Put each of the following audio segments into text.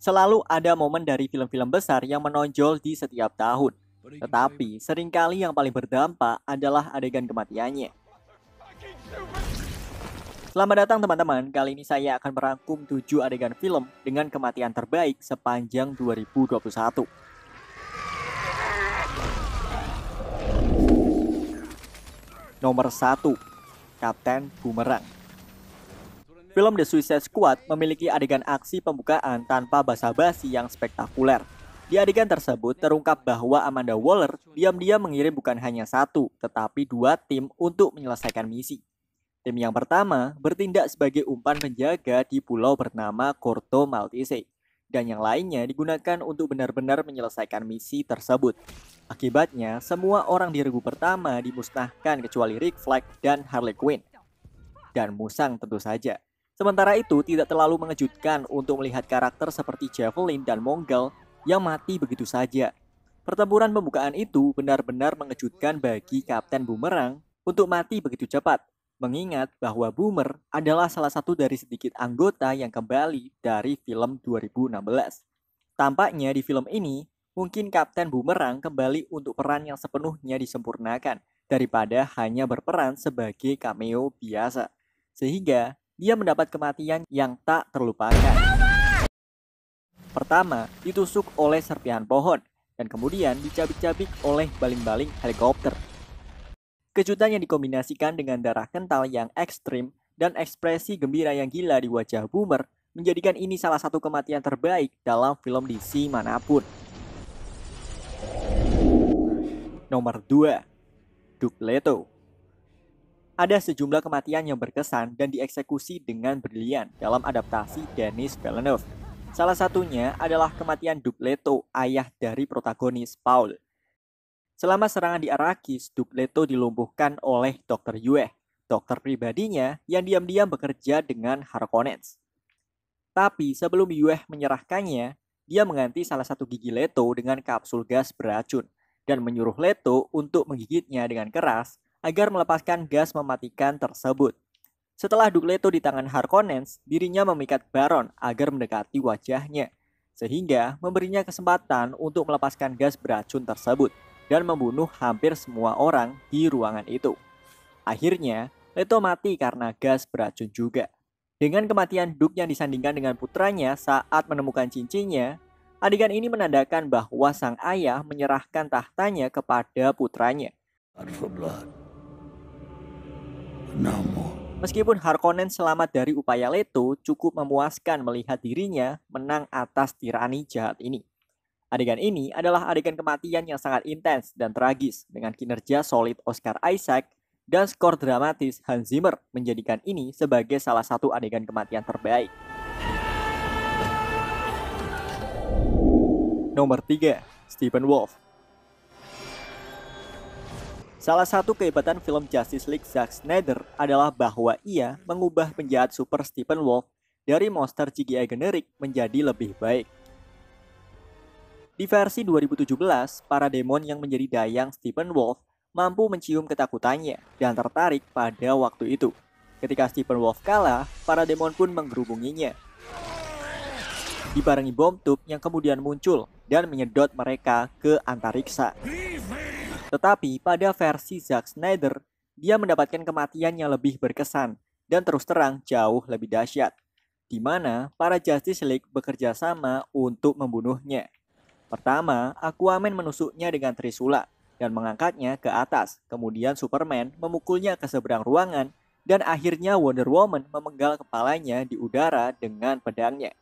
Selalu ada momen dari film-film besar yang menonjol di setiap tahun. Tetapi seringkali yang paling berdampak adalah adegan kematiannya. Selamat datang teman-teman, kali ini saya akan merangkum 7 adegan film dengan kematian terbaik sepanjang 2021. Nomor 1, Kapten Boomerang. Film The Suicide Squad memiliki adegan aksi pembukaan tanpa basa-basi yang spektakuler. Di adegan tersebut terungkap bahwa Amanda Waller diam-diam mengirim bukan hanya satu, tetapi 2 tim untuk menyelesaikan misi. Tim yang pertama bertindak sebagai umpan penjaga di pulau bernama Corto Maltese, dan yang lainnya digunakan untuk benar-benar menyelesaikan misi tersebut. Akibatnya, semua orang di regu pertama dimusnahkan kecuali Rick Flag dan Harley Quinn. Dan Musang tentu saja. Sementara itu tidak terlalu mengejutkan untuk melihat karakter seperti Javelin dan Mongol yang mati begitu saja. Pertempuran pembukaan itu benar-benar mengejutkan bagi Kapten Boomerang untuk mati begitu cepat. Mengingat bahwa Boomer adalah salah satu dari sedikit anggota yang kembali dari film 2016. Tampaknya di film ini, mungkin Kapten Boomerang kembali untuk peran yang sepenuhnya disempurnakan daripada hanya berperan sebagai cameo biasa. Sehingga dia mendapat kematian yang tak terlupakan. Pertama, ditusuk oleh serpihan pohon dan kemudian dicabik-cabik oleh baling-baling helikopter. Kejutan yang dikombinasikan dengan darah kental yang ekstrim dan ekspresi gembira yang gila di wajah Boomer menjadikan ini salah satu kematian terbaik dalam film DC manapun. Nomor 2, Duke Leto. Ada sejumlah kematian yang berkesan dan dieksekusi dengan brilian dalam adaptasi Denis Villeneuve. Salah satunya adalah kematian Duke Leto, ayah dari protagonis Paul. Selama serangan di Arrakis, Duke Leto dilumpuhkan oleh Dr. Yue, dokter pribadinya yang diam-diam bekerja dengan Harkonnens. Tapi sebelum Yue menyerahkannya, dia mengganti salah satu gigi Leto dengan kapsul gas beracun dan menyuruh Leto untuk menggigitnya dengan keras agar melepaskan gas mematikan tersebut. Setelah Duke Leto di tangan Harkonnens, dirinya memikat Baron agar mendekati wajahnya, sehingga memberinya kesempatan untuk melepaskan gas beracun tersebut dan membunuh hampir semua orang di ruangan itu. Akhirnya, Leto mati karena gas beracun juga. Dengan kematian Duke yang disandingkan dengan putranya saat menemukan cincinnya, adegan ini menandakan bahwa sang ayah menyerahkan tahtanya kepada putranya. Meskipun Harkonnen selamat dari upaya Leto, cukup memuaskan melihat dirinya menang atas tirani jahat ini. Adegan ini adalah adegan kematian yang sangat intens dan tragis dengan kinerja solid Oscar Isaac dan skor dramatis Hans Zimmer menjadikan ini sebagai salah satu adegan kematian terbaik. Nomor 3, Steppenwolf. Salah satu kehebatan film Justice League Zack Snyder adalah bahwa ia mengubah penjahat super Steppenwolf dari monster CGI generik menjadi lebih baik. Di versi 2017, para demon yang menjadi dayang Steppenwolf mampu mencium ketakutannya dan tertarik pada waktu itu. Ketika Steppenwolf kalah, para demon pun menggerubunginya. Dibarengi bom tube yang kemudian muncul dan menyedot mereka ke antariksa. Tetapi pada versi Zack Snyder, dia mendapatkan kematian yang lebih berkesan dan terus terang jauh lebih dahsyat, di mana para Justice League bekerja sama untuk membunuhnya. Pertama, Aquaman menusuknya dengan trisula dan mengangkatnya ke atas. Kemudian Superman memukulnya ke seberang ruangan dan akhirnya Wonder Woman memenggal kepalanya di udara dengan pedangnya.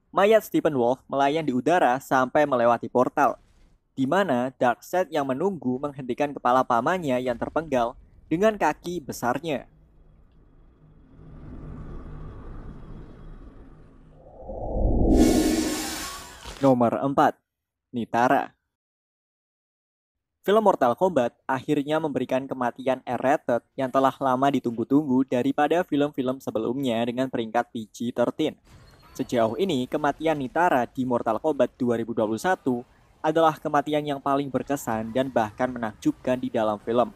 Mayat Steppenwolf melayang di udara sampai melewati portal, di mana Darkseid yang menunggu menghentikan kepala pamannya yang terpenggal dengan kaki besarnya. Nomor 4, Nitara. Film Mortal Kombat akhirnya memberikan kematian R-rated yang telah lama ditunggu-tunggu daripada film-film sebelumnya dengan peringkat PG-13. Sejauh ini, kematian Nitara di Mortal Kombat 2021 adalah kematian yang paling berkesan dan bahkan menakjubkan di dalam film.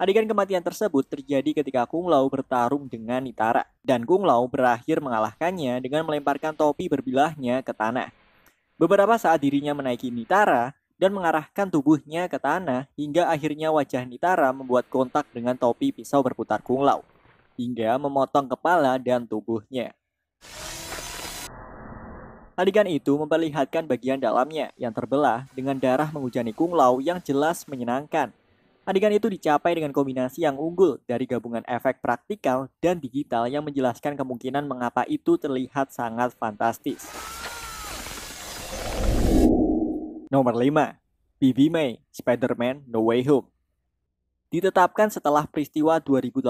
Adegan kematian tersebut terjadi ketika Kung Lao bertarung dengan Nitara, dan Kung Lao berakhir mengalahkannya dengan melemparkan topi berbilahnya ke tanah. Beberapa saat dirinya menaiki Nitara dan mengarahkan tubuhnya ke tanah hingga akhirnya wajah Nitara membuat kontak dengan topi pisau berputar Kung Lao, hingga memotong kepala dan tubuhnya. Adegan itu memperlihatkan bagian dalamnya yang terbelah dengan darah menghujani Kung Lao yang jelas menyenangkan. Adegan itu dicapai dengan kombinasi yang unggul dari gabungan efek praktikal dan digital yang menjelaskan kemungkinan mengapa itu terlihat sangat fantastis. Nomor 5. BB May, Spider-Man No Way Home. Ditetapkan setelah peristiwa 2018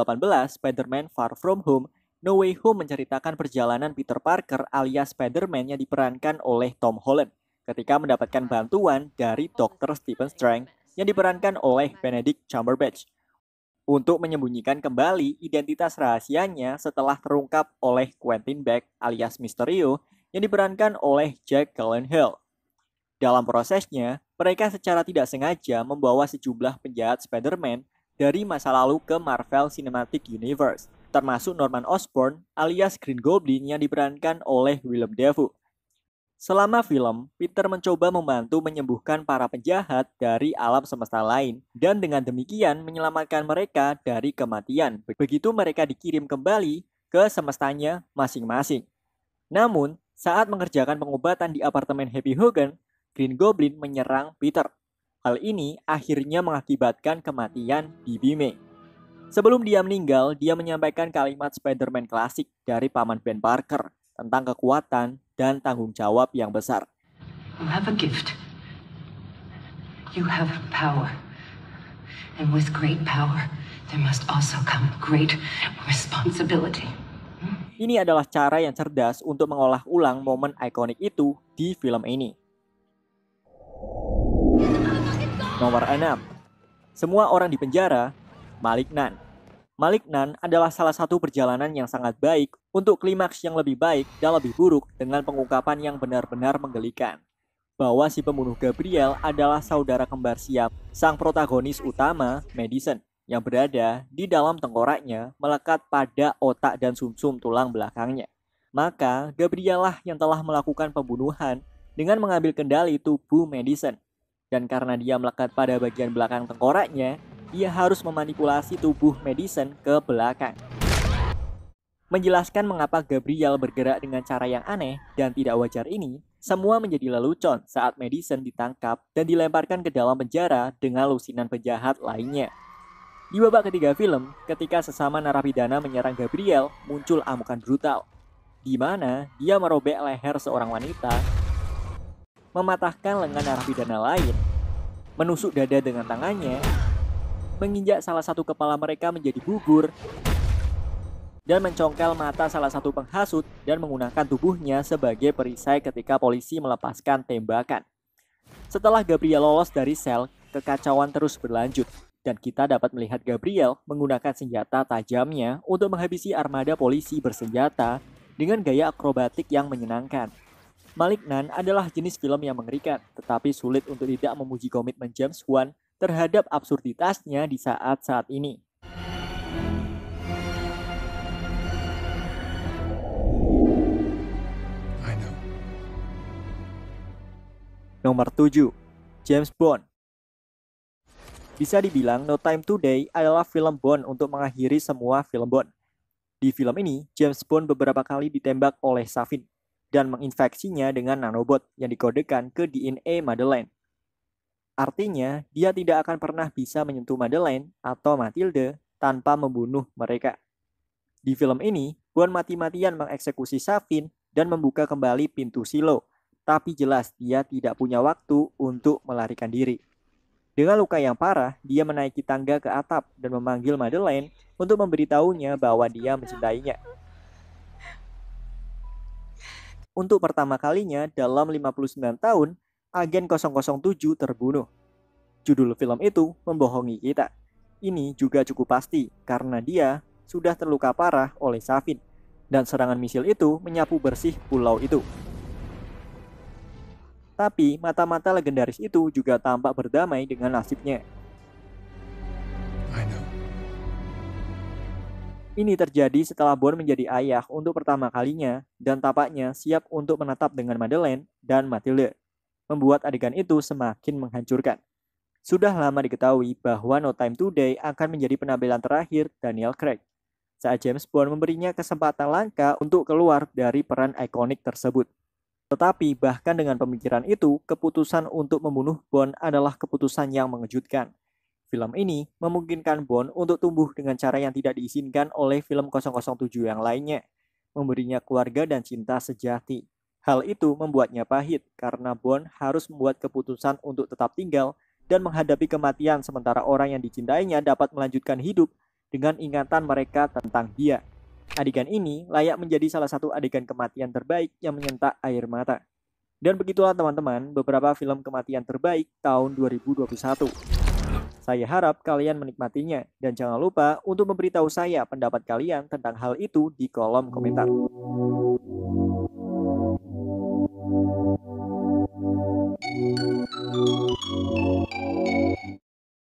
Spider-Man Far From Home, No Way Home menceritakan perjalanan Peter Parker alias Spider-Man yang diperankan oleh Tom Holland ketika mendapatkan bantuan dari Dr. Stephen Strange yang diperankan oleh Benedict Cumberbatch untuk menyembunyikan kembali identitas rahasianya setelah terungkap oleh Quentin Beck alias Mysterio yang diperankan oleh Jack Gyllenhaal. Dalam prosesnya, mereka secara tidak sengaja membawa sejumlah penjahat Spider-Man dari masa lalu ke Marvel Cinematic Universe, termasuk Norman Osborn alias Green Goblin yang diperankan oleh Willem Dafoe. Selama film, Peter mencoba membantu menyembuhkan para penjahat dari alam semesta lain dan dengan demikian menyelamatkan mereka dari kematian. Begitu mereka dikirim kembali ke semestanya masing-masing. Namun, saat mengerjakan pengobatan di apartemen Happy Hogan, Green Goblin menyerang Peter. Hal ini akhirnya mengakibatkan kematian BB May. Sebelum dia meninggal, dia menyampaikan kalimat Spider-Man klasik dari paman Ben Parker tentang kekuatan dan tanggung jawab yang besar. You have a gift. You have power. And with great power, there must also come great responsibility. Ini adalah cara yang cerdas untuk mengolah ulang momen ikonik itu di film ini. Nomor 6. Semua orang di penjara, Malignan. Malignan adalah salah satu perjalanan yang sangat baik untuk klimaks yang lebih baik dan lebih buruk dengan pengungkapan yang benar-benar menggelikan. Bahwa si pembunuh Gabriel adalah saudara kembar siam sang protagonis utama, Madison, yang berada di dalam tengkoraknya melekat pada otak dan sumsum tulang belakangnya. Maka Gabriel lah yang telah melakukan pembunuhan dengan mengambil kendali tubuh Madison. Dan karena dia melekat pada bagian belakang tengkoraknya, dia harus memanipulasi tubuh Madison ke belakang. Menjelaskan mengapa Gabriel bergerak dengan cara yang aneh dan tidak wajar ini, semua menjadi lelucon saat Madison ditangkap dan dilemparkan ke dalam penjara dengan lusinan penjahat lainnya. Di babak ketiga film, ketika sesama narapidana menyerang Gabriel, muncul amukan brutal, di mana dia merobek leher seorang wanita, mematahkan lengan narapidana lain, menusuk dada dengan tangannya, menginjak salah satu kepala mereka menjadi bubur, dan mencongkel mata salah satu penghasut dan menggunakan tubuhnya sebagai perisai ketika polisi melepaskan tembakan. Setelah Gabriel lolos dari sel, kekacauan terus berlanjut, dan kita dapat melihat Gabriel menggunakan senjata tajamnya untuk menghabisi armada polisi bersenjata dengan gaya akrobatik yang menyenangkan. Malignan adalah jenis film yang mengerikan, tetapi sulit untuk tidak memuji komitmen James Wan terhadap absurditasnya di saat-saat ini. Nomor 7. James Bond. Bisa dibilang No Time to Die adalah film Bond untuk mengakhiri semua film Bond. Di film ini, James Bond beberapa kali ditembak oleh Safin dan menginfeksinya dengan nanobot yang dikodekan ke DNA Madeleine. Artinya, dia tidak akan pernah bisa menyentuh Madeleine atau Matilda tanpa membunuh mereka. Di film ini, Bond mati-matian mengeksekusi Safin dan membuka kembali pintu silo, tapi jelas dia tidak punya waktu untuk melarikan diri. Dengan luka yang parah, dia menaiki tangga ke atap dan memanggil Madeleine untuk memberitahunya bahwa dia mencintainya. Untuk pertama kalinya dalam 59 tahun, agen 007 terbunuh. Judul film itu membohongi kita. Ini juga cukup pasti karena dia sudah terluka parah oleh Safin dan serangan misil itu menyapu bersih pulau itu. Tapi mata-mata legendaris itu juga tampak berdamai dengan nasibnya. Ini terjadi setelah Bond menjadi ayah untuk pertama kalinya dan tampaknya siap untuk menatap dengan Madeleine dan Matilda, membuat adegan itu semakin menghancurkan. Sudah lama diketahui bahwa No Time to Die akan menjadi penampilan terakhir Daniel Craig, saat James Bond memberinya kesempatan langka untuk keluar dari peran ikonik tersebut. Tetapi bahkan dengan pemikiran itu, keputusan untuk membunuh Bond adalah keputusan yang mengejutkan. Film ini memungkinkan Bond untuk tumbuh dengan cara yang tidak diizinkan oleh film 007 yang lainnya, memberinya keluarga dan cinta sejati. Hal itu membuatnya pahit karena Bond harus membuat keputusan untuk tetap tinggal dan menghadapi kematian sementara orang yang dicintainya dapat melanjutkan hidup dengan ingatan mereka tentang dia. Adegan ini layak menjadi salah satu adegan kematian terbaik yang menyentak air mata. Dan begitulah teman-teman beberapa film kematian terbaik tahun 2021. Saya harap kalian menikmatinya dan jangan lupa untuk memberitahu saya pendapat kalian tentang hal itu di kolom komentar.